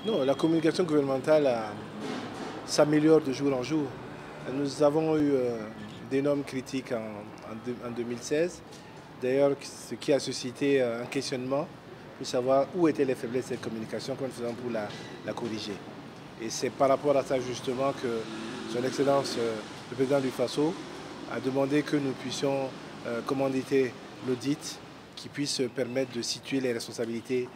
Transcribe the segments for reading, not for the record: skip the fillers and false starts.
Non, la communication gouvernementale s'améliore de jour en jour. Nous avons eu d'énormes critiques en 2016. D'ailleurs, ce qui a suscité un questionnement pour savoir où étaient les faiblesses de cette communication, comment nous faisons pour la corriger. Et c'est par rapport à ça justement que Son Excellence, le président du FASO, a demandé que nous puissions commanditer l'audit qui puisse permettre de situer les responsabilités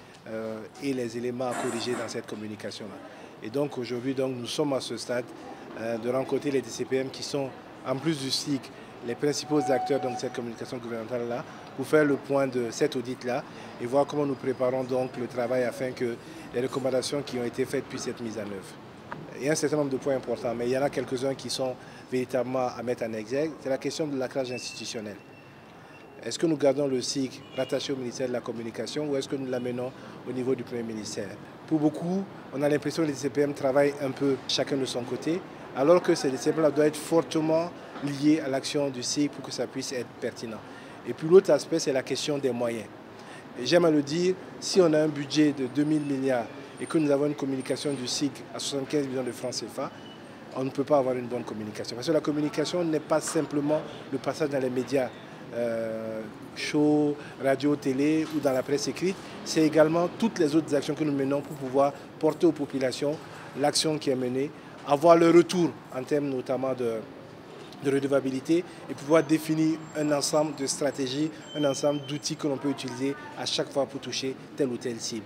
et les éléments à corriger dans cette communication-là. Et donc aujourd'hui, nous sommes à ce stade de rencontrer les DCPM qui sont, en plus du SIC, les principaux acteurs de cette communication gouvernementale-là, pour faire le point de cet audit-là et voir comment nous préparons donc le travail afin que les recommandations qui ont été faites puissent être mises en œuvre. Il y a un certain nombre de points importants, mais il y en a quelques-uns qui sont véritablement à mettre en exergue. C'est la question de l'ancrage institutionnel. Est-ce que nous gardons le SIC rattaché au ministère de la Communication ou est-ce que nous l'amenons au niveau du Premier ministère? Pour beaucoup, on a l'impression que les DCPM travaillent un peu chacun de son côté, alors que ces DCPM doivent être fortement liés à l'action du SIC pour que ça puisse être pertinent. Et puis l'autre aspect, c'est la question des moyens. J'aime à le dire, si on a un budget de 2000 milliards et que nous avons une communication du SIC à 75 millions de francs CFA, on ne peut pas avoir une bonne communication. Parce que la communication n'est pas simplement le passage dans les médias, show, radio, télé ou dans la presse écrite, c'est également toutes les autres actions que nous menons pour pouvoir porter aux populations l'action qui est menée, avoir le retour en termes notamment de redevabilité et pouvoir définir un ensemble de stratégies, un ensemble d'outils que l'on peut utiliser à chaque fois pour toucher telle ou telle cible.